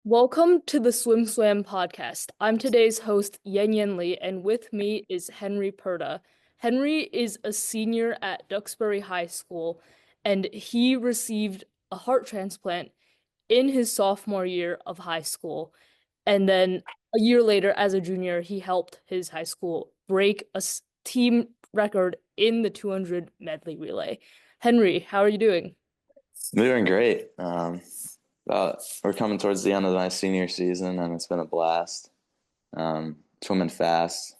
Welcome to the SwimSwam podcast. I'm today's host, Yen Lee, and with me is Henry Perda. Henry is a senior at Duxbury High School, and he received a heart transplant in his sophomore year of high school. And then a year later, as a junior, he helped his high school break a team record in the 200 medley relay. Henry, how are you doing? Doing great. We're coming towards the end of my senior season, and it's been a blast. Swimming fast.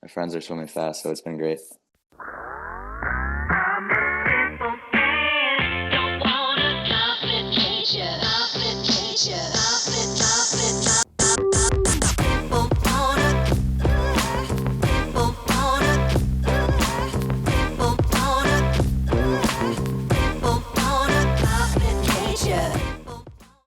My friends are swimming fast, so it's been great.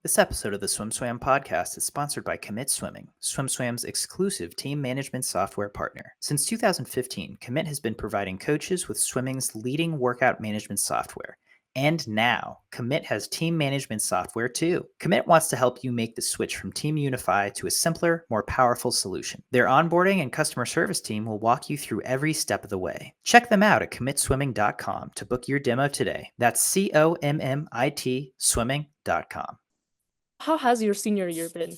This episode of the SwimSwam podcast is sponsored by Commit Swimming, SwimSwam's exclusive team management software partner. Since 2015, Commit has been providing coaches with swimming's leading workout management software. And now, Commit has team management software too. Commit wants to help you make the switch from Team Unify to a simpler, more powerful solution. Their onboarding and customer service team will walk you through every step of the way. Check them out at commitswimming.com to book your demo today. That's COMMIT swimming.com. How has your senior year been?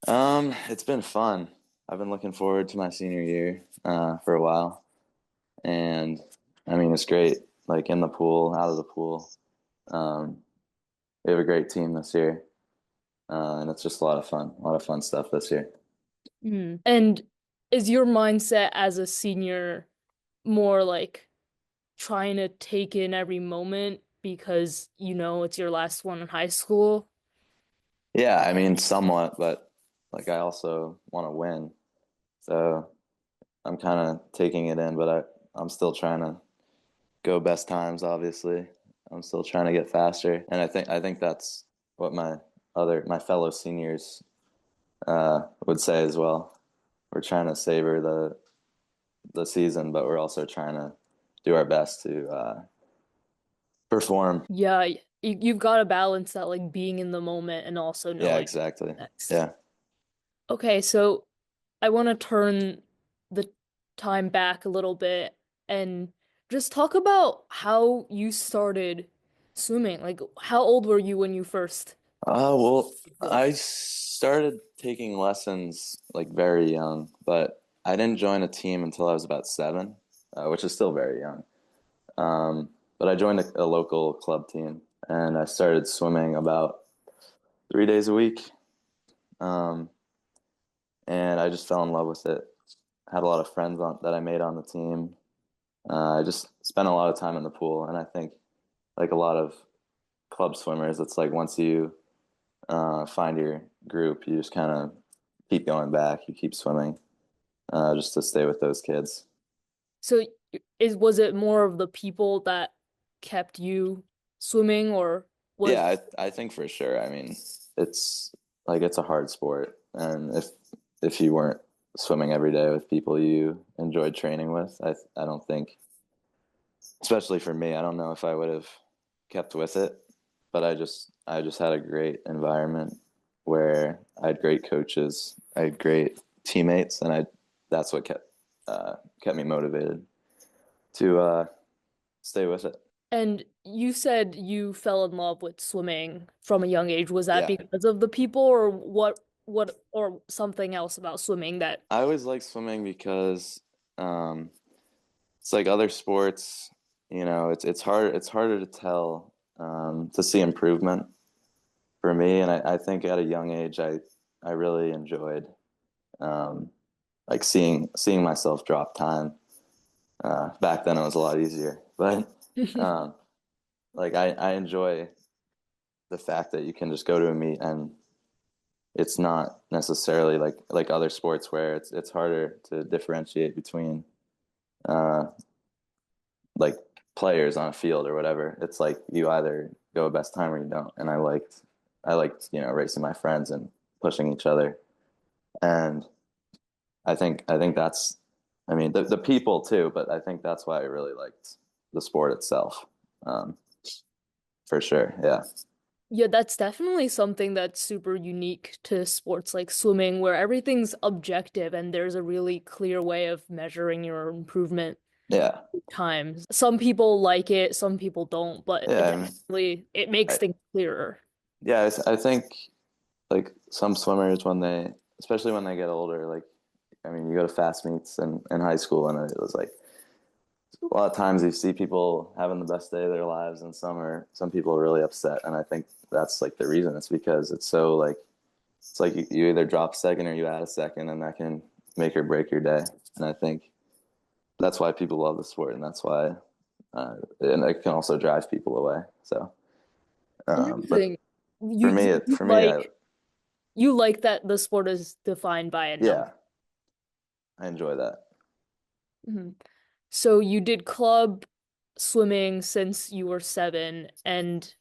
It's been fun. I've been looking forward to my senior year for a while, and I mean it's great. Like in the pool, out of the pool. We have a great team this year, and it's just a lot of fun. A lot of fun stuff this year. And is your mindset as a senior more like trying to take in every moment because you know it's your last one in high school? Yeah, I mean somewhat, but like I also want to win, so I'm kind of taking it in, but I'm still trying to go best times. Obviously, I'm still trying to get faster, and I think that's what my fellow seniors would say as well. We're trying to savor the season, but we're also trying to do our best to perform. Yeah, you've got to balance that like being in the moment and also Yeah, knowing exactly. next. Yeah. Okay, so I want to turn the time back a little bit and just talk about how you started swimming. Like, how old were you when you first? Well, I started taking lessons like very young, but I didn't join a team until I was about 7, which is still very young. But I joined a local club team, and I started swimming about 3 days a week. Um, and I just fell in love with it. Had a lot of friends that I made on the team. I just spent a lot of time in the pool, and I think like a lot of club swimmers, it's like once you find your group, you just kind of keep going back. You keep swimming just to stay with those kids. So was it more of the people that kept you swimming or was Yeah, I think for sure. I mean, it's like it's a hard sport, and if you weren't swimming every day with people you enjoyed training with, I don't think, especially for me, I don't know if I would have kept with it. But I just had a great environment where I had great coaches, I had great teammates, and I that's what kept me motivated to stay with it. and you said you fell in love with swimming from a young age. Was that Yeah, because of the people or what or something else about swimming that I always like swimming because um, it's like other sports. It's harder to tell to see improvement for me, and I think at a young age I really enjoyed um, like seeing myself drop time. Back then it was a lot easier, but um, like I enjoy the fact that you can just go to a meet and it's not necessarily like other sports where it's harder to differentiate between uh, like players on a field or whatever. It's like you either go best time or you don't. And I liked racing my friends and pushing each other. And I think that's I mean the people too, but I think that's why I really liked the sport itself. Um, for sure, yeah. Yeah, that's definitely something that's super unique to sports like swimming, where everything's objective and there's a really clear way of measuring your improvement Yeah. times. Some people like it, some people don't, but Yeah. definitely it makes I, things clearer. yeah. I think like some swimmers when they, especially when they get older, like, I mean, you go to fast meets in high school and it was like a lot of times you see people having the best day of their lives and some people are really upset. And I think that's like the reason. It's because it's so like, it's like you either drop second or you add a second and that can make or break your day. And I think that's why people love the sport, and that's why, and it can also drive people away. So, but Interesting. for me, You you like that the sport is defined by a number. yeah, I enjoy that. Mhm. So you did club swimming since you were 7, and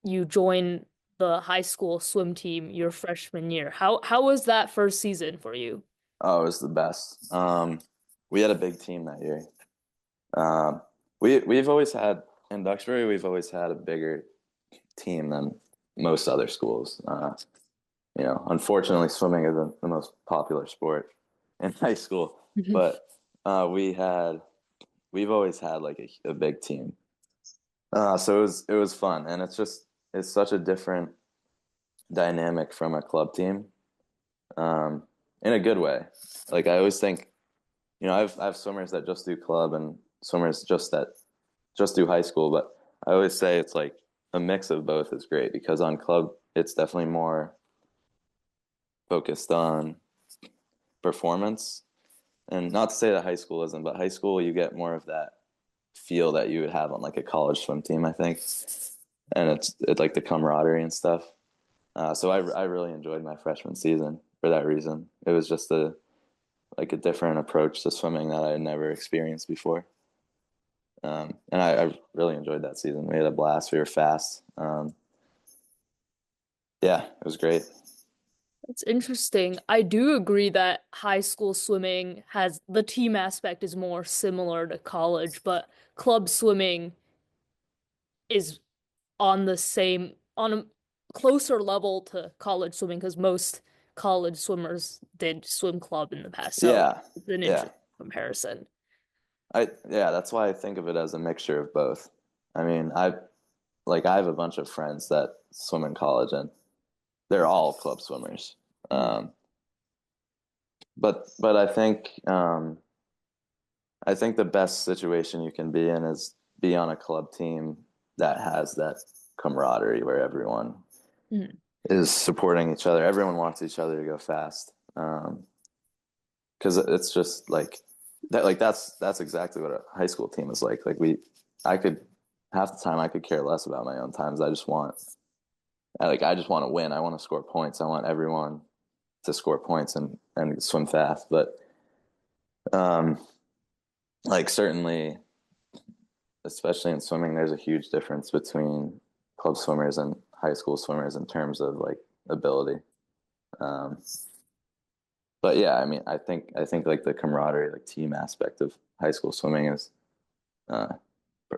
you joined the high school swim team your freshman year. How was that first season for you? Oh, it was the best. We had a big team that year. Um, we've always had in Duxbury, we've always had a bigger team than most other schools. Unfortunately, swimming isn't the most popular sport in high school, but uh, we had we've always had like a big team. So it was fun, and it's such a different dynamic from a club team, um, in a good way. Like I always think, I have swimmers that just do club and swimmers just do high school, but I always say it's like a mix of both is great because on club it's definitely more focused on performance, and not to say that high school isn't, but high school you get more of that feel that you would have on like a college swim team, I think, and it's like the camaraderie and stuff. So I really enjoyed my freshman season for that reason. It was just a different approach to swimming that I had never experienced before. And I really enjoyed that season. We had a blast. We were fast. Yeah, it was great. It's interesting. I do agree that high school swimming has the team aspect is more similar to college, but club swimming is on a closer level to college swimming because most college swimmers did swim club in the past. So Yeah, it's an yeah. interesting comparison. Yeah, that's why I think of it as a mixture of both. I mean, I have a bunch of friends that swim in college and they're all club swimmers. Mhm. But I think the best situation you can be in is be on a club team that has that camaraderie where everyone Mhm. is supporting each other. Everyone wants each other to go fast. Because it's just like that. Like that's exactly what a high school team is like. I could half the time I could care less about my own times. I just want to win. I want to score points. I want everyone to score points and swim fast. But um, like certainly, especially in swimming, there's a huge difference between club swimmers and high school swimmers in terms of like ability. Um, but yeah, I mean, I think like the camaraderie, like team aspect of high school swimming is uh,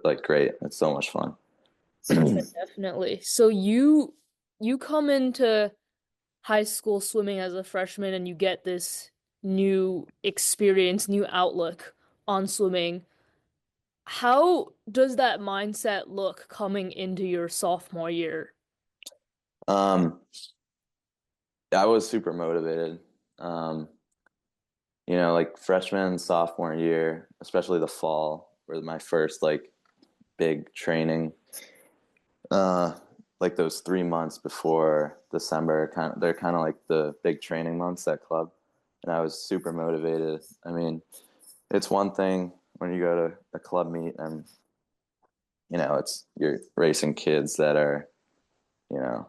like great. It's so much fun. Yeah, definitely. So you come into high school swimming as a freshman and you get this new experience, new outlook on swimming. How does that mindset look coming into your sophomore year? Um, I was super motivated. Um, like freshman, sophomore year, especially the fall, were my first like big training. Uh, like those 3 months before December, they're kind of like the big training months at club, and I was super motivated. I mean, it's one thing when you go to a club meet and you're racing kids that are you know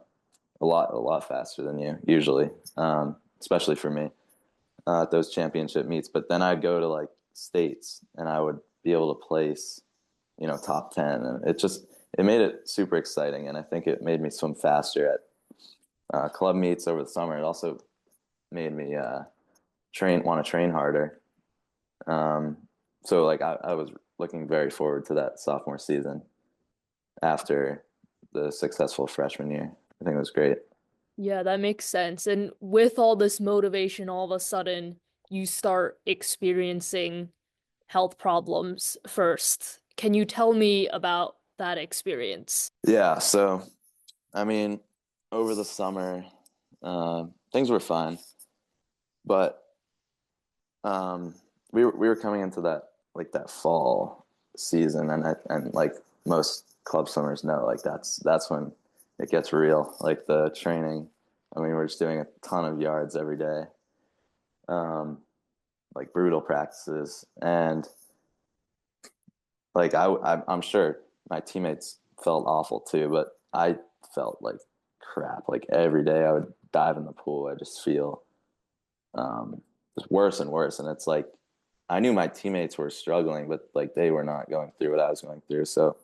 a lot faster than you usually, especially for me at those championship meets. But then I'd go to like states and I would be able to place top 10, and it made it super exciting, and I think it made me swim faster at club meets over the summer. It also made me want to train harder. um, so like I was looking very forward to that sophomore season after the successful freshman year. I think it was great. Yeah, that makes sense. And with all this motivation, all of a sudden you start experiencing health problems first. Can you tell me about that experience? Yeah, so I mean, over the summer, things were fine, but we were coming into that fall season, and like most club swimmers know, like that's when it gets real. Like the training, I mean, we're just doing a ton of yards every day, like brutal practices, and like I'm sure my teammates felt awful too, but I felt like crap. Like every day I would dive in the pool, I just feel just worse and worse. And it's like I knew my teammates were struggling, but like they were not going through what I was going through. So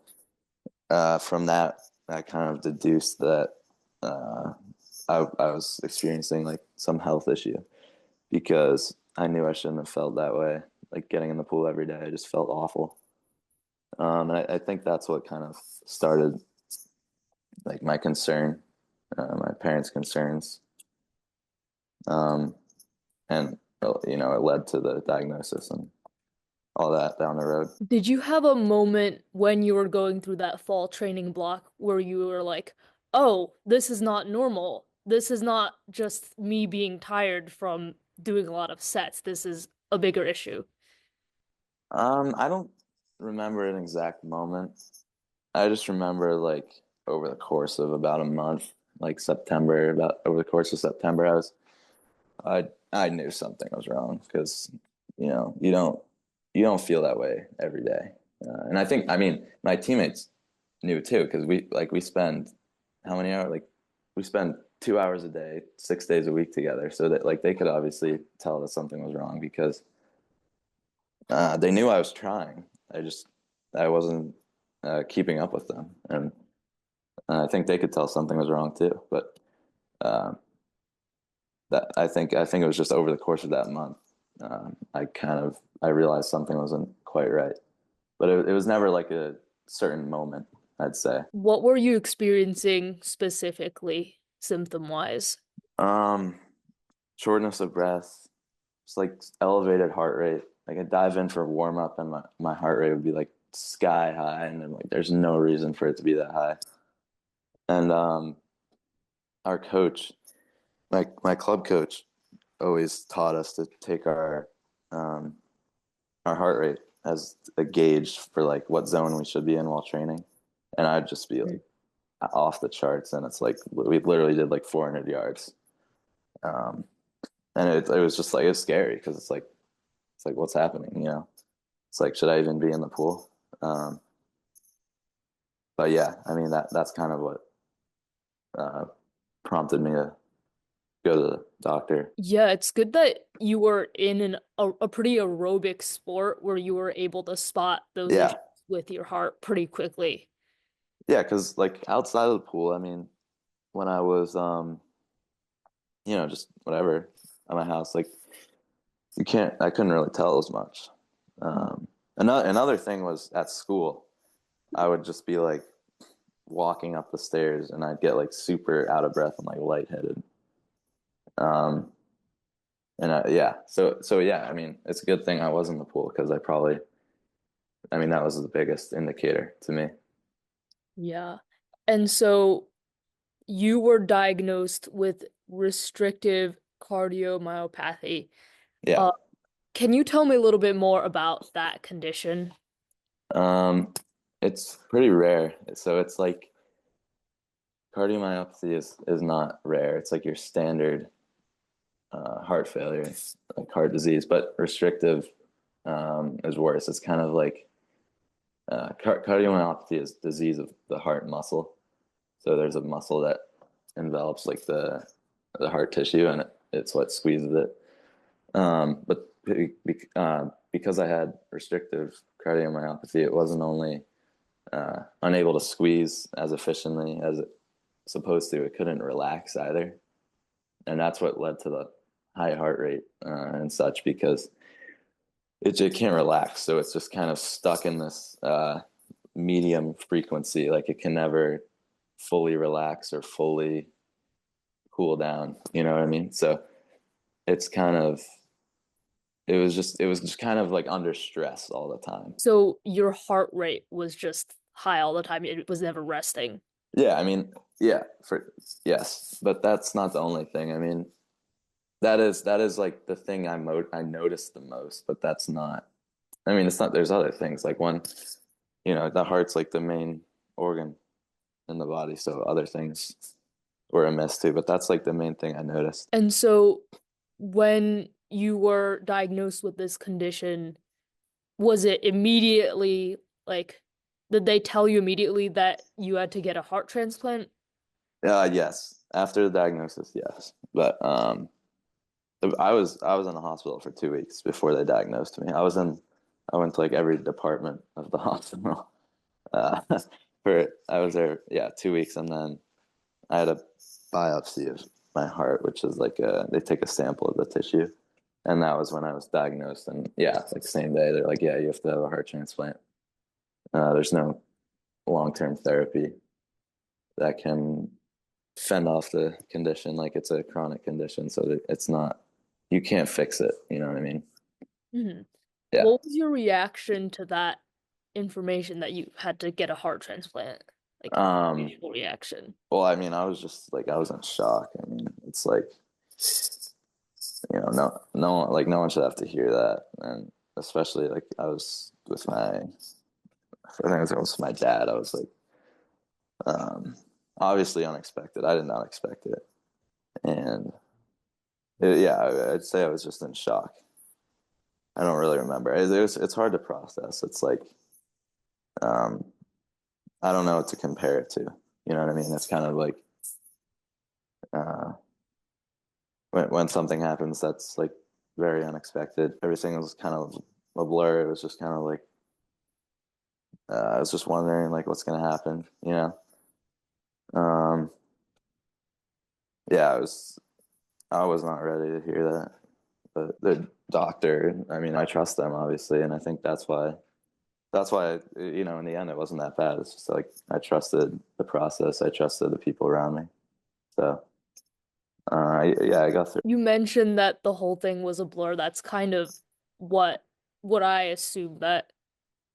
from that, I kind of deduced that I was experiencing like some health issue because I knew I shouldn't have felt that way. Like getting in the pool every day, I just felt awful. And I think that's what kind of started like my concern, my parents' concerns. And it led to the diagnosis and all that down the road. Did you have a moment when you were going through that fall training block where you were like, oh, this is not normal. This is not just me being tired from doing a lot of sets. This is a bigger issue. I don't remember an exact moment. I just remember like over the course of about a month, like September, about over the course of September, I knew something was wrong because you don't feel that way every day, and I mean my teammates knew too because we spend how many hours, like we spend 2 hours a day 6 days a week together, so that like they could obviously tell that something was wrong because they knew I was trying. I wasn't keeping up with them, and I think they could tell something was wrong too. But uh, that I think it was just over the course of that month, I realized something wasn't quite right. But it was never like a certain moment, I'd say. What were you experiencing specifically, symptom-wise? Um, Shortness of breath, just like elevated heart rate. Like I dive in for warm up and my heart rate would be like sky high, and then like there's no reason for it to be that high. And our coach, my club coach, always taught us to take um, our heart rate as a gauge for like what zone we should be in while training. And I'd just be like off the charts, and it's like we literally did like 400 yards. Um, and it was just like it was scary because it's like what's happening, It's like should I even be in the pool? But yeah, I mean that's kind of what prompted me to go to the doctor. Yeah, it's good that you were in a pretty aerobic sport where you were able to spot those Yeah, issues with your heart pretty quickly. yeah, because like outside of the pool, I mean, when I was just whatever at my house, like I couldn't really tell as much. Another thing was at school, I would just be like walking up the stairs and I'd get like super out of breath and like lightheaded. Um, yeah, so yeah, I mean, it's a good thing I was in the pool because I mean, that was the biggest indicator to me. Yeah. And so you were diagnosed with restrictive cardiomyopathy. Yeah. Uh, can you tell me a little bit more about that condition? Um, it's pretty rare. So it's like cardiomyopathy is not rare. It's like your standard heart failure, like heart disease, but restrictive is worse. It's kind of like cardiomyopathy is disease of the heart muscle. So there's a muscle that envelops like the heart tissue, and it's what squeezes it. But because I had restrictive cardiomyopathy, it wasn't only unable to squeeze as efficiently as it supposed to, it couldn't relax either. And that's what led to the high heart rate and such, because it can't relax. So it's just kind of stuck in this medium frequency. Like it can never fully relax or fully cool down. You know what I mean? So it's kind of it was just kind of like under stress all the time. So your heart rate was just high all the time. It was never resting. Yeah, I mean, yeah, yes, but that's not the only thing. I mean, that is like the thing I noticed the most, but that's not. I mean, it's not. There's other things like one, the heart's like the main organ in the body, so other things were amiss too. But that's like the main thing I noticed. And so when you were diagnosed with this condition, was it immediately like, did they tell you immediately that you had to get a heart transplant? Yes, after the diagnosis, yes, but I was in the hospital for 2 weeks before they diagnosed me. I went to like every department of the hospital. Uh, I was there, yeah, 2 weeks, and then I had a biopsy of my heart, which is like they take a sample of the tissue, and that was when I was diagnosed. And yeah, like same day, they're like, yeah, you have to have a heart transplant. There's no long-term therapy that can fend off the condition. Like it's a chronic condition, so it's not, you can't fix it. You know what I mean? Mm-hmm. Yeah. What was your reaction to that information that you had to get a heart transplant? Like initial reaction. Well, I mean, I was just like, I was in shock. I mean, it's like, no one should have to hear that. And especially like I was with I think it was with my dad. I was like, obviously unexpected. I did not expect it. And yeah, I'd say I was just in shock. I don't really remember. It's hard to process. It's like, I don't know what to compare it to. You know what I mean? It's kind of like, uh, when something happens that's like very unexpected, everything was kind of a blur. It was just kind of like, I was just wondering like what's gonna happen, you know? Yeah, I was not ready to hear that. But the doctor, I mean, I trust them obviously, and I think that's why in the end it wasn't that bad. It's just like I trusted the process, I trusted the people around me. So yeah, I got through. You mentioned that the whole thing was a blur. That's kind of what I assumed that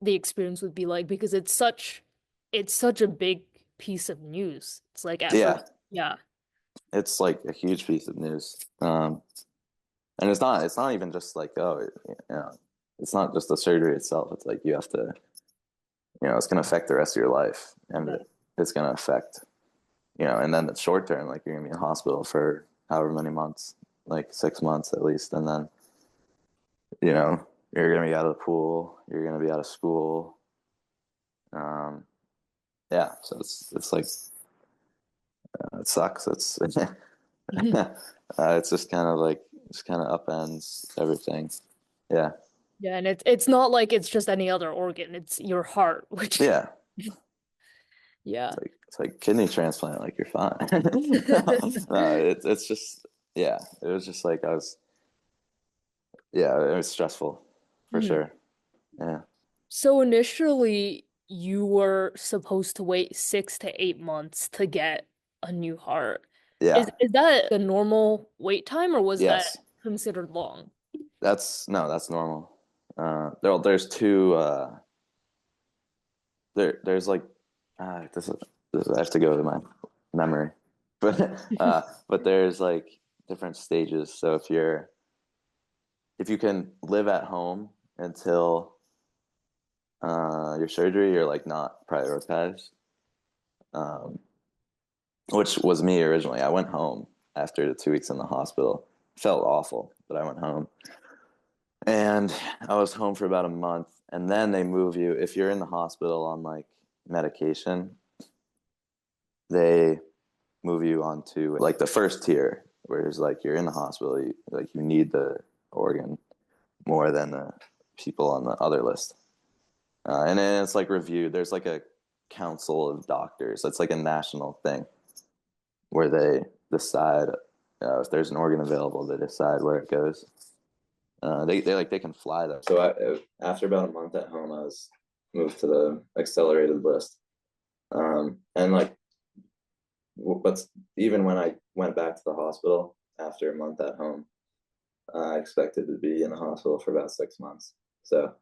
the experience would be like because it's such a big piece of news. It's like at Yeah, first, yeah. it's like a huge piece of news. And it's not even just like, it's not just the surgery itself. It's like you have to, it's going to affect the rest of your life, and it's going to affect, and then it's short term, like you're going to be in hospital for however many months, like 6 months at least. And then, you're going to be out of the pool, you're going to be out of school. Yeah. So it's like, it sucks. It's just kind of like, just kind of upends everything. Yeah. Yeah, and it's not like it's just any other organ. It's your heart, which Yeah. yeah. It's like kidney transplant, like you're fine. No, it's just, yeah, it was just like it was stressful for Mhm. sure. Yeah. So initially you were supposed to wait 6 to 8 months to get a new heart. Yeah. Is that a normal wait time or was that Yes. considered long? That's normal. There's two, there's like, I have to go to my memory, but but there's like different stages. So if you can live at home until your surgery, you're like not prioritized, which was me originally. I went home after the 2 weeks in the hospital. Felt awful, but I went home, and I was home for about a month. And then they move you, if you're in the hospital on like medication, they move you onto like the first tier, where it's like you're in the hospital, you need the organ more than the people on the other list. And then it's like reviewed. There's like a council of doctors. It's like a national thing where they decide if there's an organ available. They decide where it goes. They can fly them. So after about a month at home, I was moved to the accelerated list. And like but even when I went back to the hospital after a month at home, I expected to be in the hospital for about 6 months. So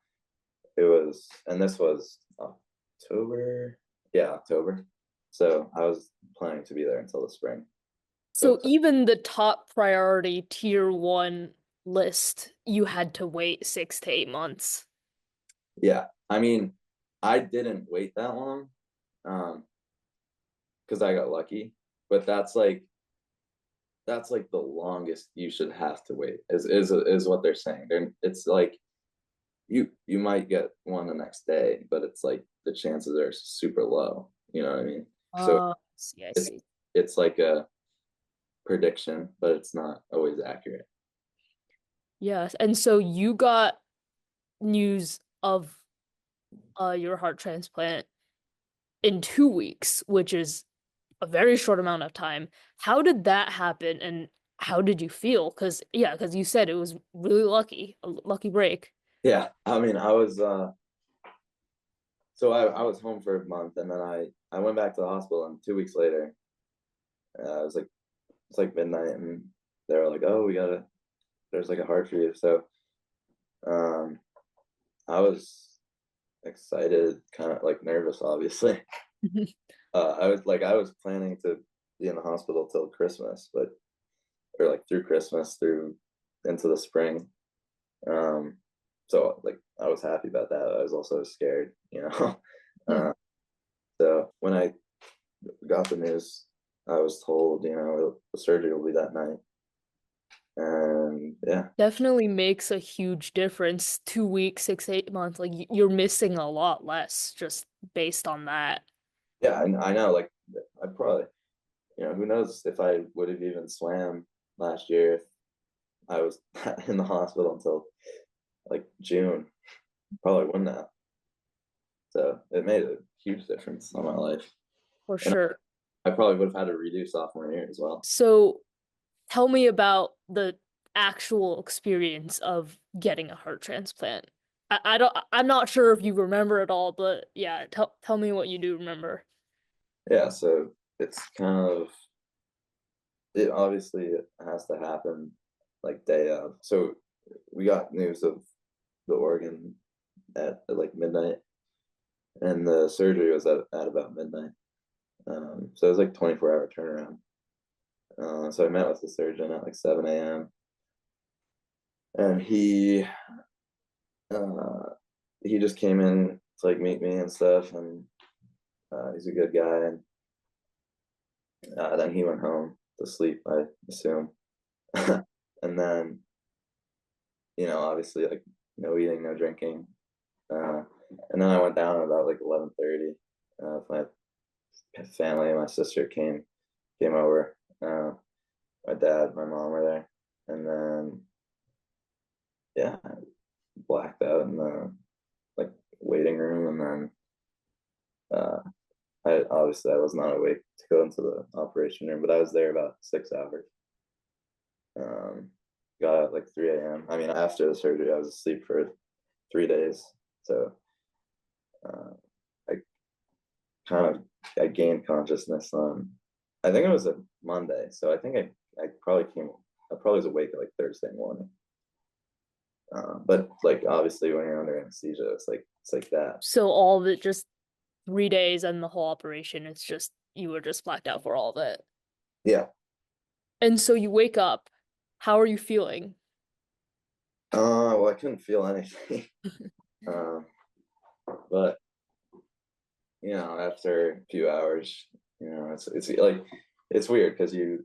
it was, and this was October. Yeah, October. So I was planning to be there until the spring. So even the top priority tier 1 list, you had to wait 6 to 8 months. Yeah, I mean, I didn't wait that long, because I got lucky. But that's like the longest you should have to wait. Is what they're saying. It's like you might get one the next day, but it's like the chances are super low. You know what I mean? So I it's see. it's like a prediction, but it's not always accurate. Yes, and so you got news of your heart transplant in 2 weeks, which is a very short amount of time. How did that happen, and how did you feel? Because you said it was really lucky, a lucky break. Yeah, I mean, I was so I was home for a month, and then I went back to the hospital, and 2 weeks later, it was like it's like midnight, and they were like, "Oh, there's like a heart for you." So, um, I was excited, kind of like nervous, obviously. I was planning to be in the hospital till Christmas, or like through Christmas, through into the spring. Um, so like I was happy about that. I was also scared, you know. So when I got the news, I was told, the surgery will be that night. And yeah, Definitely makes a huge difference. 2 weeks, 6 to 8 months, like you're missing a lot less just based on that. yeah, and I know, like, I probably, who knows if I would have even swam last year if I was in the hospital until like June. Probably wouldn't have. So it made a huge difference on my life. For And sure. I probably would have had to redo sophomore year as well. So tell me about the actual experience of getting a heart transplant. I'm not sure if you remember it all, but yeah, tell me what you do remember. Yeah, so it's it obviously has to happen like day of. So we got news of the organ at like midnight, and the surgery was at about midnight. So it was like 24-hour turnaround. So I met with the surgeon at like 7 a.m. and he just came in to like meet me and stuff, and he's a good guy. And then he went home to sleep, I assume. And then, obviously, like, no eating, no drinking. And then I went down at about like 11:30. My family and my sister came over. My dad, my mom were there, and then yeah, I blacked out in the like waiting room, and then I was not awake to go into the operation room, but I was there about 6 hours. Got out at like 3 a.m. I mean, after the surgery, I was asleep for 3 days. So I I gained consciousness on, I think it was a Monday. So I think I probably was awake at like Thursday morning. But like obviously when you're under anesthesia, it's like that. So all of it, just 3 days and the whole operation, it's just you were just blacked out for all of it. Yeah. And so you wake up, how are you feeling? Well, I couldn't feel anything. Um, but after a few hours, it's like it's weird because you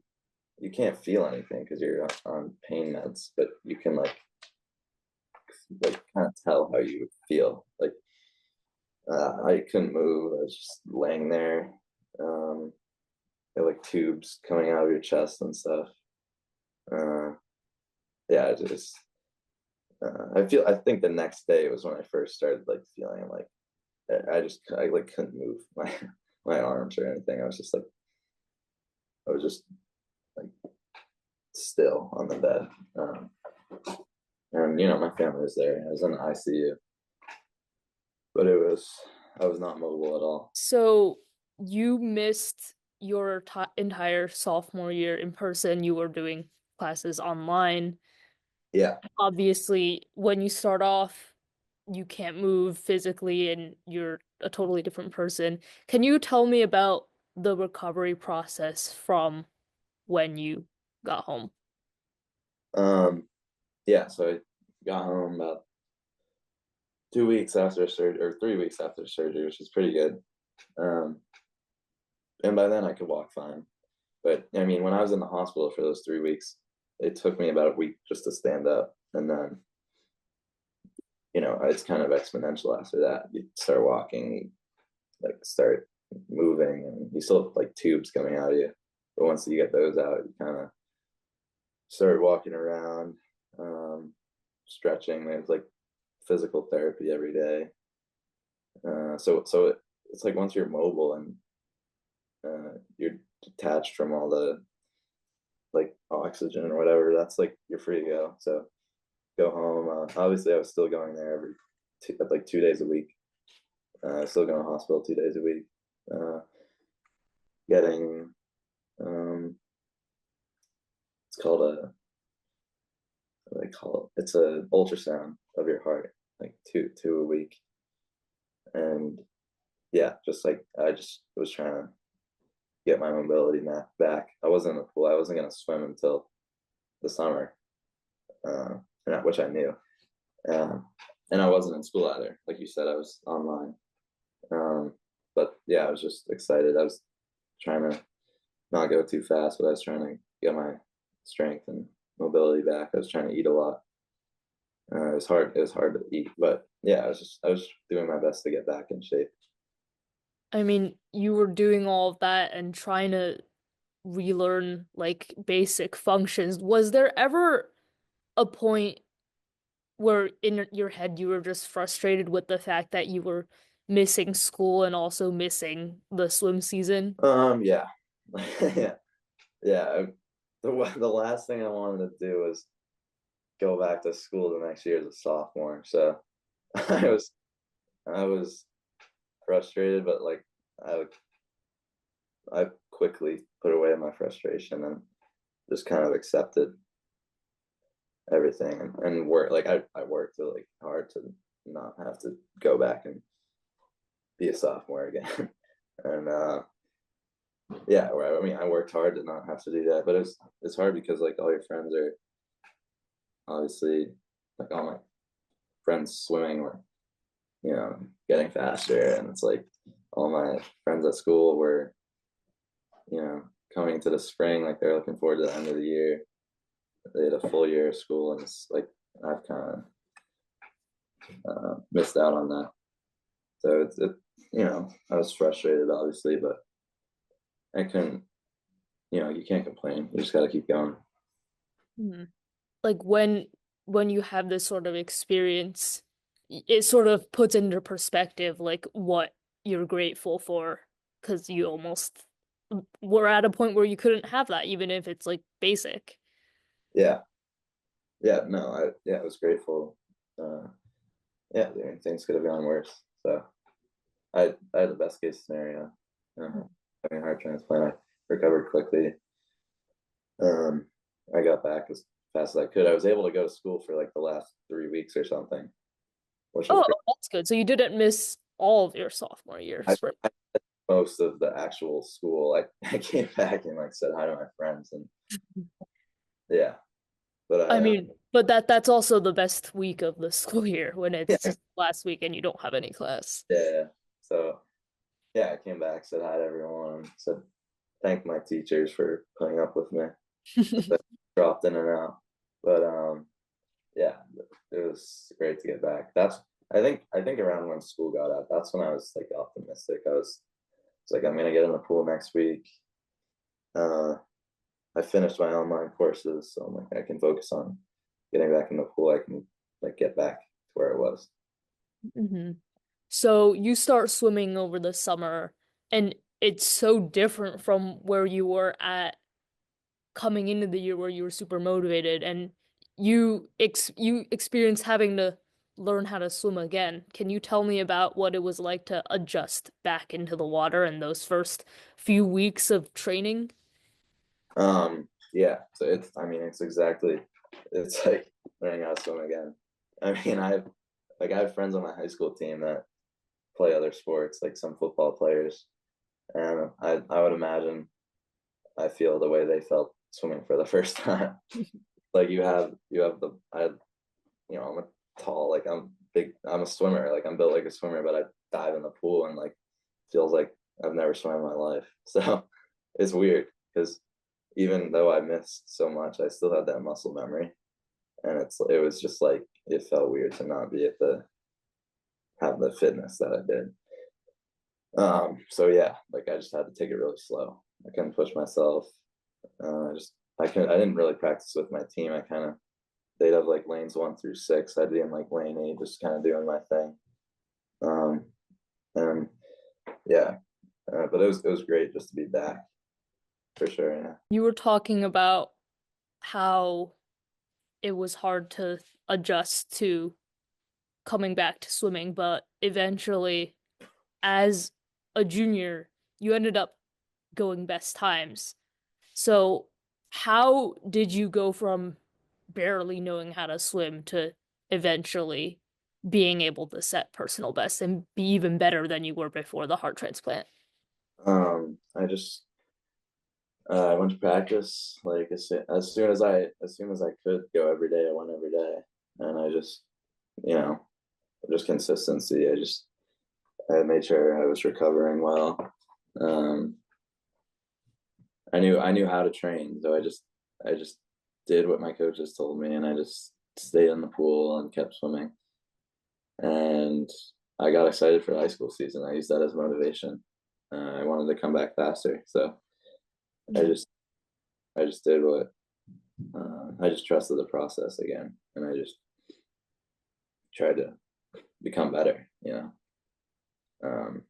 can't feel anything because you're on pain meds, but you can like kind of tell how you feel. Like I couldn't move. I was just laying there. There like tubes coming out of your chest and stuff. Yeah, I think the next day was when I first started like feeling like I like couldn't move my arms or anything. I was just like still on the bed. And my family was there. I was in the ICU, but I was not mobile at all. So you missed your entire sophomore year in person. You were doing classes online. Yeah. Obviously, when you start off, you can't move physically and you're a totally different person. Can you tell me about the recovery process from when you got home? Yeah, so I got home about 2 weeks after surgery, or 3 weeks after surgery, which is pretty good. Um, and by then I could walk fine. But I mean, when I was in the hospital for those 3 weeks, it took me about a week just to stand up. And then, it's kind of exponential after that. You start walking, you, like start moving, and you still have like tubes coming out of you. But once you get those out, you kind of start walking around, stretching. There's like physical therapy every day. So it's like once you're mobile and you're detached from all the like oxygen or whatever, that's like you're free to go. So go home. Obviously, I was still going there like 2 days a week. Still going to hospital 2 days a week. Getting it's called what do they call it? It's a ultrasound of your heart, like two a week. And yeah, just like I just was trying to get my mobility back. I wasn't in the pool. I wasn't gonna swim until the summer, which I knew. And I wasn't in school either. Like you said, I was online. But yeah, I was just excited. I was trying to not go too fast, but I was trying to get my strength and mobility back. I was trying to eat a lot. It was hard. It was hard to eat, but yeah, I was doing my best to get back in shape. I mean, you were doing all of that and trying to relearn like basic functions. Was there ever a point where in your head you were just frustrated with the fact that you were missing school and also missing the swim season? Yeah, yeah, yeah. The last thing I wanted to do was go back to school the next year as a sophomore. So I was frustrated, but like I I quickly put away my frustration and just kind of accepted everything and work. Like I worked really hard to not have to go back and be a sophomore again. And yeah, I mean, I worked hard to not have to do that, but it's hard because like all your friends are obviously, like all my friends swimming were getting faster, and it's like all my friends at school were coming to the spring, like they're looking forward to the end of the year. They had a full year of school, and it's like I've kind of missed out on that. So I was frustrated, obviously, but I couldn't. You can't complain. You just got to keep going. Mhm. Like when you have this sort of experience, it sort of puts into perspective like what you're grateful for, because you almost were at a point where you couldn't have that, even if it's like basic. Yeah, yeah, no, I was grateful. Yeah, I mean, things could have gone worse. So I had the best case scenario. Having a heart transplant, I recovered quickly. I got back as fast as I could. I was able to go to school for like the last 3 weeks or something, which was Oh, great. that's good. So you didn't miss all of your sophomore year I, spring. I most of the actual school. I came back and like said hi to my friends, and yeah, but I mean, but that's also the best week of the school year when yeah, it's last week and you don't have any class. yeah. So yeah, I came back, said hi to everyone, said thank my teachers for putting up with me. Dropped in and out, but yeah, it was great to get back. I think around when school got out, that's when I was like optimistic. It's like I'm gonna get in the pool next week. Uh, I finished my online courses, so I'm like I can focus on getting back in the pool. I can like get back to where I was. hmm So you start swimming over the summer, and it's so different from where you were at coming into the year where you were super motivated, and you experience having to learn how to swim again. Can you tell me about what it was like to adjust back into the water in those first few weeks of training? Yeah, so it's exactly, it's like learning how to swim again. I have friends on my high school team that play other sports, like some football players, and I would imagine I feel the way they felt swimming for the first time. Like I'm a tall, like I'm big, I'm a swimmer, like I'm built like a swimmer, but I dive in the pool and like feels like I've never swam in my life. So it's weird because even though I missed so much, I still had that muscle memory, and it was just like it felt weird to not be at the have the fitness that I did. So yeah, like I just had to take it really slow. I couldn't push myself. I didn't really practice with my team. They'd have like lanes 1 through 6. I'd be in like lane 8, just kind of doing my thing. Um, and yeah, but it was great just to be back for sure. Yeah. You were talking about how it was hard to adjust to coming back to swimming, but eventually, as a junior, you ended up going best times. So, how did you go from barely knowing how to swim to eventually being able to set personal best and be even better than you were before the heart transplant? I just I went to practice like as soon as I could go every day. I went every day, and I just you know just consistency. I made sure I was recovering well. Um, I knew how to train, so I just did what my coaches told me, and I just stayed in the pool and kept swimming. And I got excited for high school season. I used that as motivation. I wanted to come back faster, so I just I just did what I just trusted the process again, and I just tried to become better. Um,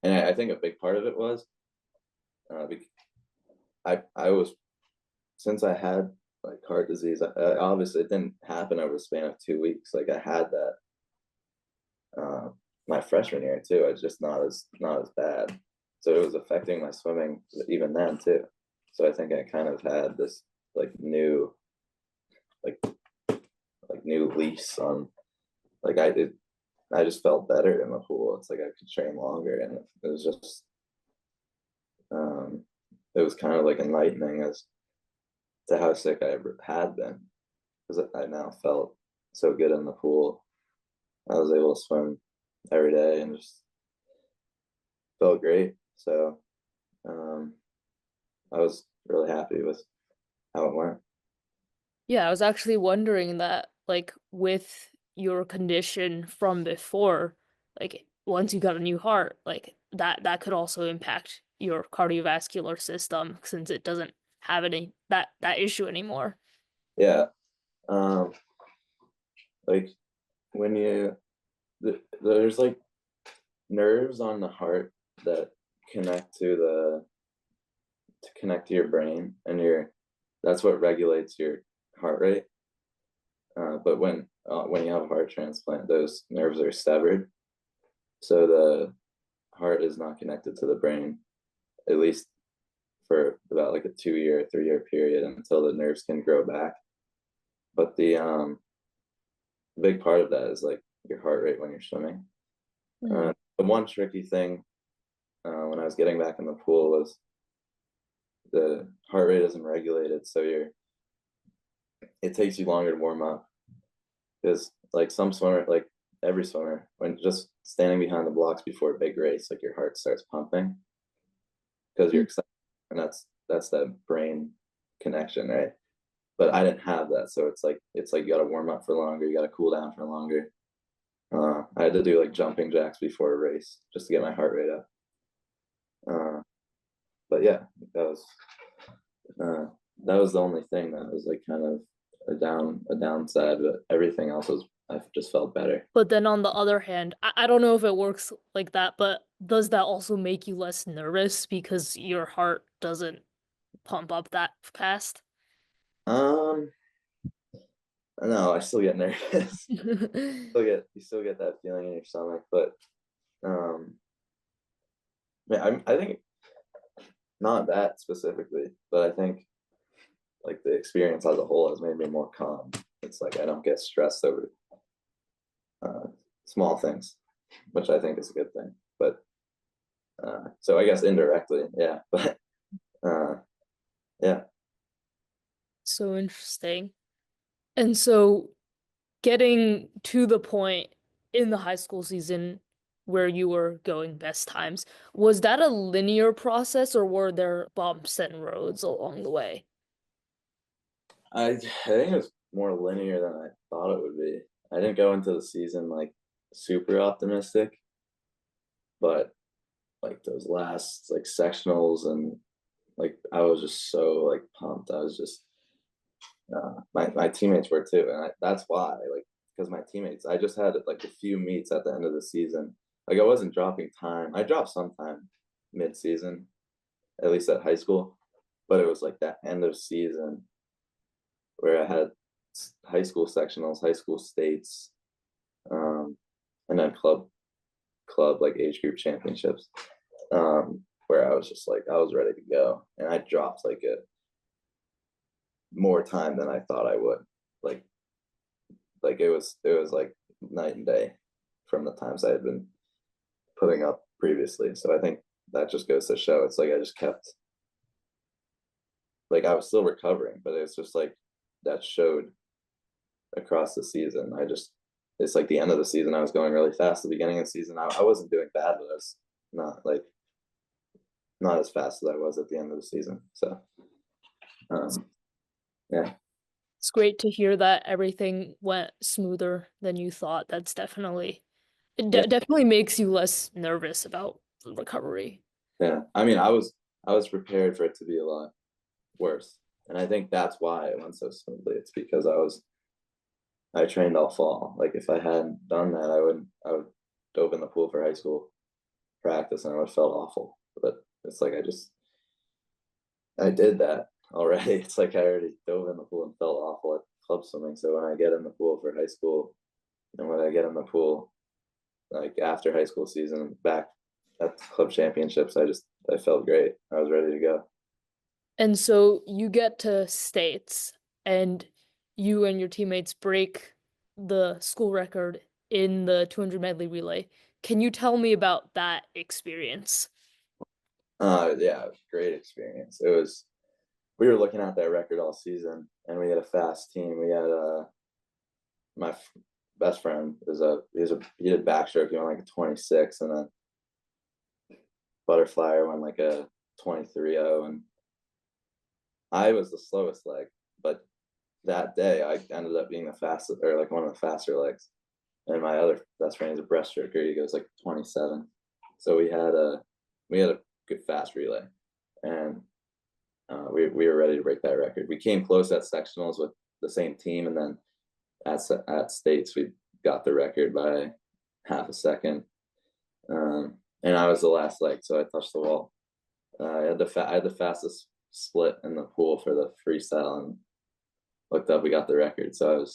and I think a big part of it was uh, I was since I had like heart disease. Obviously, it didn't happen over the span of 2 weeks. Like I had that my freshman year too. It's just not as bad, so it was affecting my swimming even then too. So I think I kind of had this like like new lease on like I just felt better in the pool. It's like I could train longer, and it was just um, it was kind of like enlightening as to how sick I ever had been, because I now felt so good in the pool. I was able to swim every day and just felt great. So um, I was really happy with how it went. Yeah, I was actually wondering that, like, with your condition from before, like, once you got a new heart, like, that could also impact your cardiovascular system since it doesn't have any that issue anymore. Yeah, um, like when there's like nerves on the heart that connect to connect to your brain, and that's what regulates your heart rate. But when you have a heart transplant, those nerves are severed, so the heart is not connected to the brain, at least for about like a 2 year, 3 year period until the nerves can grow back. But the big part of that is like your heart rate when you're swimming. Mm. The one tricky thing when I was getting back in the pool was the heart rate isn't regulated, so it takes you longer to warm up, because like some swimmer, like every swimmer, when just standing behind the blocks before a big race, like your heart starts pumping because you're excited, and that's that brain connection, right? But I didn't have that, so it's like you got to warm up for longer, you got to cool down for longer. I had to do like jumping jacks before a race just to get my heart rate up. But yeah, that was uh, that was the only thing that was like kind of a downside, but everything else was I just felt better. But then on the other hand, I don't know if it works like that, but does that also make you less nervous because your heart doesn't pump up that fast? Um, No, I still get nervous. You still get that feeling in your stomach, but yeah, I think not that specifically, but I think like the experience as a whole has made me more calm. It's like I don't get stressed over small things, which I think is a good thing. But so I guess indirectly, yeah. But yeah. So interesting. And so getting to the point in the high school season where you were going best times, was that a linear process or were there bumps and roads along the way? I think it was more linear than I thought it would be. I didn't go into the season like super optimistic, but like those last like sectionals and like I was just so like pumped. I was just my teammates were too, and that's why like because my teammates, I just had like a few meets at the end of the season. Like I wasn't dropping time. I dropped some time mid-season, at least at high school, but it was like that end of season where I had high school sectionals, high school states, and then club like age group championships, where I was just like I was ready to go, and I dropped like a more time than I thought I would. Like it was like night and day from the times I had been putting up previously. So I think that just goes to show it's like I just kept like I was still recovering, but it's just like that showed across the season. It's like the end of the season I was going really fast. The beginning of the season I wasn't doing bad, but I was not as fast as I was at the end of the season. So yeah. It's great to hear that everything went smoother than you thought. That's definitely it Yeah. definitely makes you less nervous about the recovery. Yeah. I mean, I was prepared for it to be a lot worse. And I think that's why it went so smoothly. It's because I trained all fall. Like if I hadn't done that, I would dove in the pool for high school practice and I would have felt awful. But it's like I did that already. It's like I already dove in the pool and felt awful at club swimming. So when I get in the pool for high school and when I get in the pool like after high school season back at the club championships, I felt great. I was ready to go. And so you get to states and you and your teammates break the school record in the 200 medley relay. Can you tell me about that experience? Yeah, it was a great experience. We were looking at that record all season and we had a fast team. We had my best friend he did backstroke. He went like a 26 and then butterfly went like a 23.0 and I was the slowest leg, but that day I ended up being the fastest or like one of the faster legs. And my other best friend is a breaststroker. He goes like 27. So we had a good fast relay, and we were ready to break that record. We came close at sectionals with the same team, and then at states we got the record by half a second. And I was the last leg, so I touched the wall. I had the fastest split in the pool for the freestyle, and looked up, we got the record. So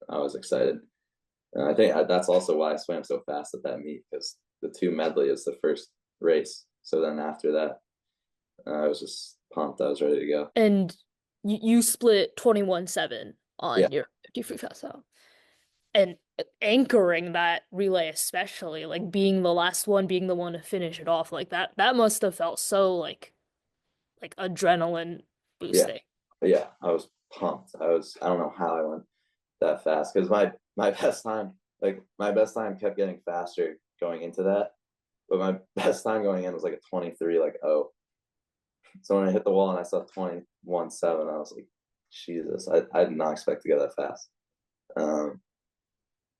I was excited. And I think that's also why I swam so fast at that meet because the 2 medley is the first race. So then after that, I was just pumped. I was ready to go. And you split 21-7 Yeah. on your 50 freestyle. And anchoring that relay, especially like being the last one, being the one to finish it off, like that must have felt so like adrenaline Yeah. boosting. Yeah. I was pumped. I don't know how I went that fast because my best time kept getting faster going into that. But my best time going in was like a 23, like, oh. So when I hit the wall and I saw 21.7, I was like, Jesus, I did not expect to go that fast.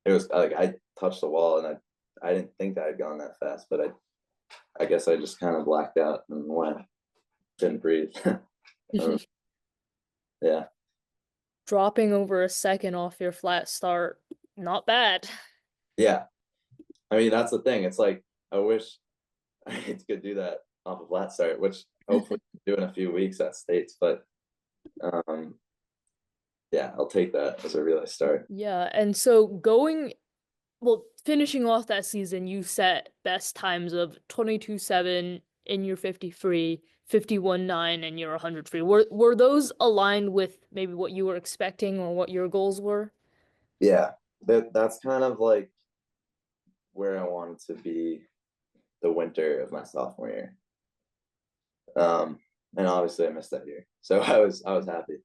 It was like I touched the wall and I didn't think I had gone that fast, but I guess I just kind of blacked out and didn't breathe. Yeah. Dropping over a second off your flat start, not bad. Yeah. I mean, that's the thing. It's like I wish I could do that off a flat start, which hopefully do in a few weeks at states. But yeah, I'll take that as a real start. Yeah, and so finishing off that season, you set best times of 22.7 in your 50 free, 51.9 in your 100 free. Were those aligned with maybe what you were expecting or what your goals were? Yeah, that's kind of like where I wanted to be the winter of my sophomore year. And obviously I missed that year, so I was happy.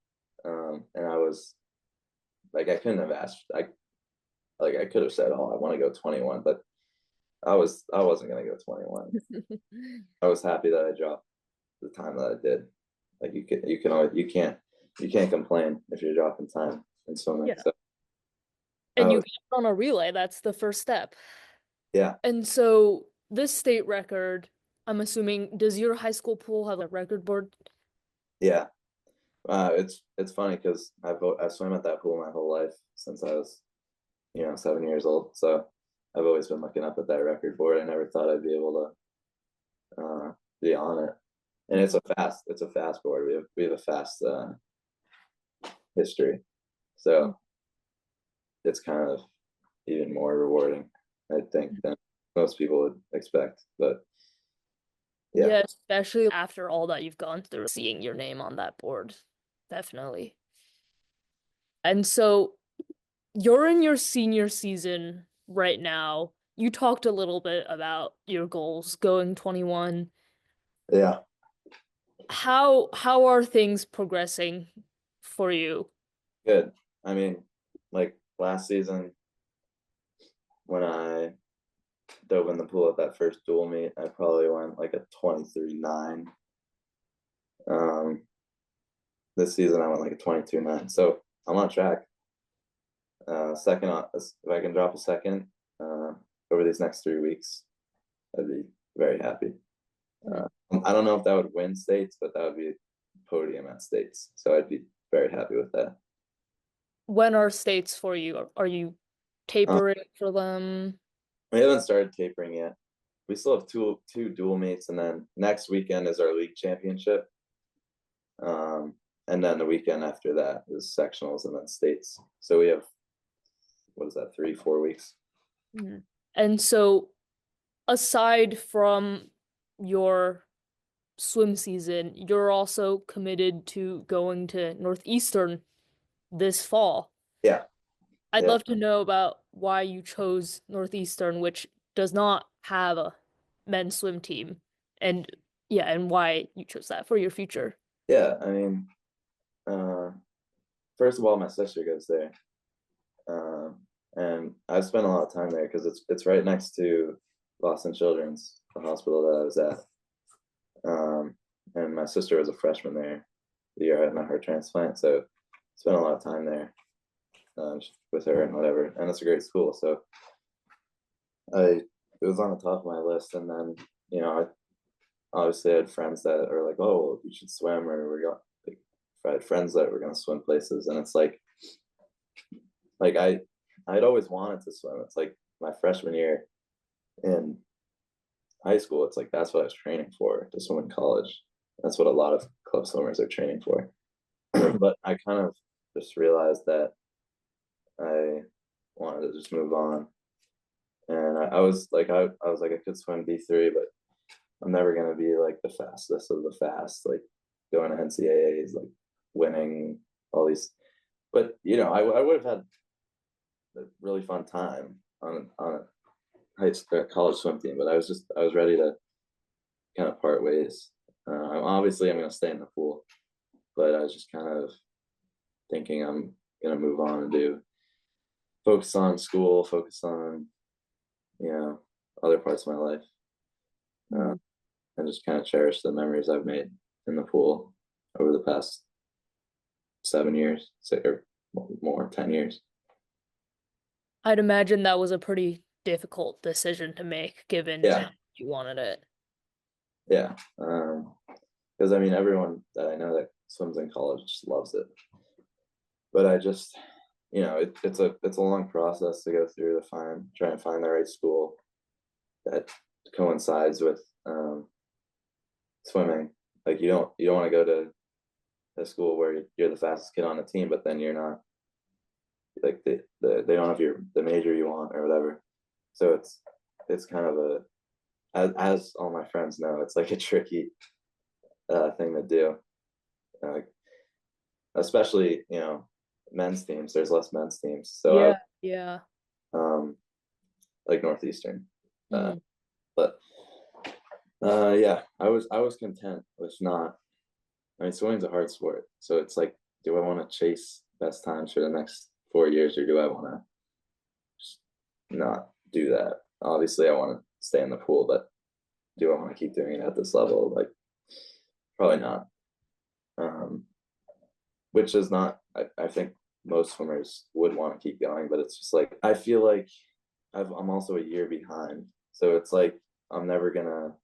And I was like, I couldn't have asked. I could have said, "Oh, I want to go 21," but I wasn't gonna go 21. I was happy that I dropped the time that I did. Like you can't complain if you're dropping time in swimming. Yeah. So And you got on a relay, that's the first step. yeah, And so this state record, I'm assuming, does your high school pool have a record board? yeah. It's funny because I swam at that pool my whole life since I was 7 years old. So I've always been looking up at that record board. I never thought I'd be able to be on it. And it's a fast board. We have a fast history, so it's kind of even more rewarding, I think, than most people would expect. But yeah, Yeah, especially after all that you've gone through, seeing your name on that board. Definitely. And so you're in your senior season right now. You talked a little bit about your goals going 21. yeah, How are things progressing for you? good. I mean, like last season when I dove in the pool at that first dual meet, I probably went like a 23.9. This season I went like a 22.9. So I'm on track. Second, if I can drop a second over these next 3 weeks, I'd be very happy. I don't know if that would win states, but that would be podium at states. So I'd be very happy with that. When are states for you? Are you tapering for them? We haven't started tapering yet. We still have two dual meets, and then next weekend is our league championship. And then the weekend after that is sectionals and then states. So we have, what is that, 3-4 weeks? And so aside from your swim season, you're also committed to going to Northeastern this fall. Yeah. I'd Yeah. love to know about why you chose Northeastern, which does not have a men's swim team, and and why you chose that for your future. Yeah. I mean, first of all, my sister goes there. And I spent a lot of time there because it's right next to Boston Children's, the hospital that I was at. And my sister was a freshman there the year I met her transplant, so spent a lot of time there with her and whatever. And it's a great school, so it was on the top of my list. And then I obviously had friends that are like, "Oh, well, you should swim," or like, I had friends that were gonna swim places, and it's like I'd always wanted to swim. It's like my freshman year in high school. It's like that's what I was training for, to swim in college. That's what a lot of club swimmers are training for. But I kind of just realized that I wanted to just move on. And I was like, I was like, I could swim B3, but I'm never gonna be like the fastest of the fast, like going to NCAAs, like winning all these. But I would have had a really fun time on a college swim team, but I was ready to kind of part ways. Obviously, I'm going to stay in the pool, but I was just kind of thinking I'm going to move on and focus on school, focus on other parts of my life, and just kind of cherish the memories I've made in the pool over the past 7 years, or more, 10 years. I'd imagine that was a pretty difficult decision to make, given you wanted it. Yeah, because I mean, everyone that I know that swims in college just loves it. But I just, it's a long process to go through to try and find the right school that coincides with swimming. Like you don't want to go to a school where you're the fastest kid on the team, but then you're not, like, they don't have the major you want or whatever. So it's kind of as all my friends know, it's like a tricky thing to do, uh, especially, men's teams. There's less men's teams, so Yeah. like Northeastern, Mhm. but yeah, I was content with not. I mean, swimming's a hard sport, so it's like, do I want to chase best times for the next 4 years, or do I want to just not do that? Obviously, I want to stay in the pool, but do I want to keep doing it at this level? Like, probably not. Which is not. I think most swimmers would want to keep going, but it's just like, I feel like I'm also a year behind, so it's like I'm never gonna.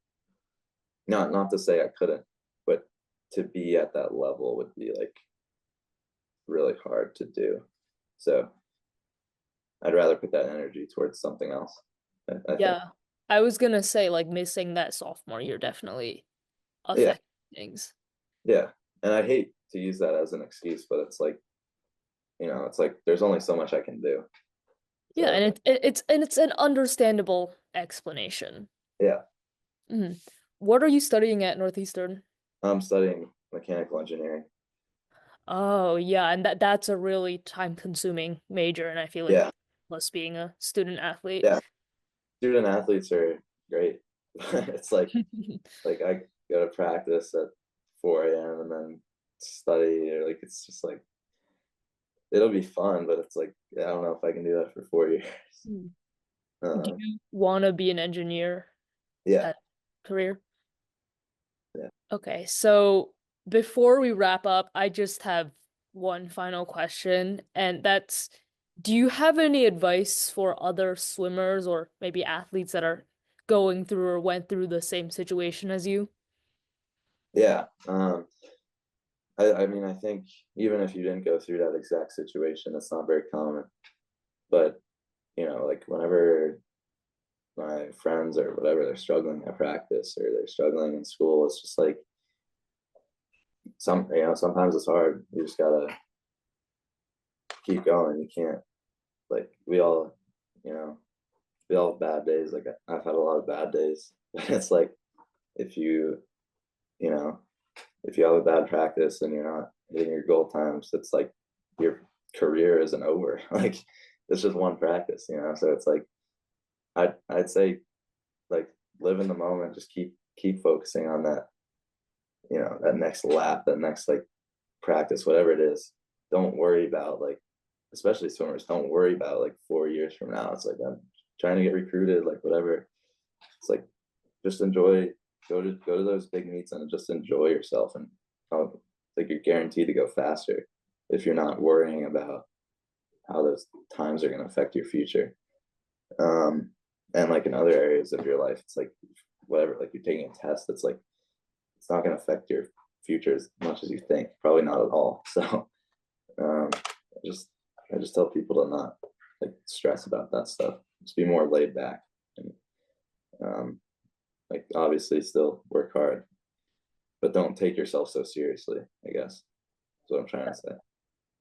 Not to say I couldn't, but to be at that level would be like really hard to do. So I'd rather put that energy towards something else. I think. Yeah. I was gonna say, like, missing that sophomore year definitely Yeah, affected things. yeah, and I hate to use that as an excuse, but it's like, it's like there's only so much I can do. Yeah, So and it's an understandable explanation. yeah, Mhm. What are you studying at Northeastern? I'm studying mechanical engineering. Oh, yeah, and that's a really time-consuming major, and I feel like Yeah, plus being a student athlete. yeah. Student athletes are great. It's like I go to practice at 4 a.m. and then study, or like, it's just like, it'll be fun, but it's like, I don't know if I can do that for 4 years. Mm. Do Uh, you want to be an engineer yeah, at career? yeah, Okay, so before we wrap up, I just have one final question, and that's, do you have any advice for other swimmers or maybe athletes that are going through or went through the same situation as you? yeah. I mean, I think even if you didn't go through that exact situation, it's not very common. But like, whenever my friends or whatever, they're struggling at practice or they're struggling in school, it's just like, sometimes it's hard. You just gotta keep going. You can't, like, you know we all have bad days. Like, I've had a lot of bad days. It's like, if you know if you have a bad practice and you're not hitting your goal times, it's like your career isn't over. Like, it's just one practice. So it's like, I'd say, like, live in the moment. Just keep focusing on that. That next lap, that next, like, practice, whatever it is. Don't worry about, like, especially swimmers. Don't worry about, like, 4 years from now. It's like, I'm trying to get recruited, like, whatever. It's like, just enjoy. Go to those big meets and just enjoy yourself, and like, you're guaranteed to go faster if you're not worrying about how those times are going to affect your future. And, like, in other areas of your life, it's like, whatever, like, you're taking a test, it's like, it's not going to affect your future as much as you think. Probably not at all. So I just tell people to not, like, stress about that stuff. Just be more laid back, and like, obviously still work hard, but don't take yourself so seriously, I guess. That's what I'm trying to say.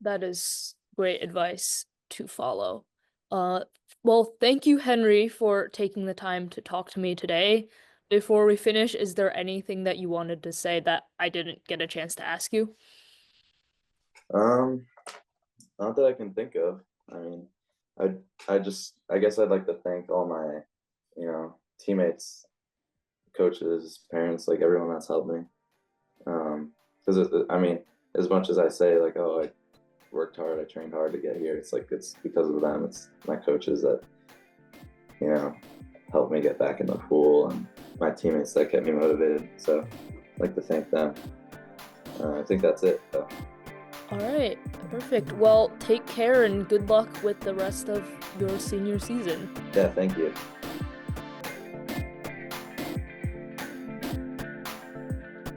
That is great advice to follow. Uh, well, thank you, Henry, for taking the time to talk to me today. Before we finish, is there anything that you wanted to say that I didn't get a chance to ask you? Um, Not that I can think of. I mean, I guess I'd like to thank all my, teammates, coaches, parents, like, everyone that's helped me. Because I mean, as much as I say, like, oh, I worked hard, I trained hard to get here, it's like, it's because of them. It's my coaches that, helped me get back in the pool, and my teammates that kept me motivated. So I'd like to thank them. I think that's it, though. All right, perfect. Well, take care and good luck with the rest of your senior season. Yeah, thank you.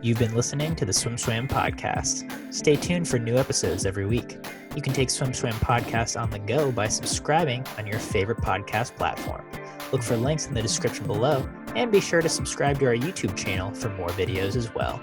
You've been listening to the SwimSwam podcast. Stay tuned for new episodes every week. You can take SwimSwam podcast on the go by subscribing on your favorite podcast platform. Look for links in the description below, and be sure to subscribe to our YouTube channel for more videos as well.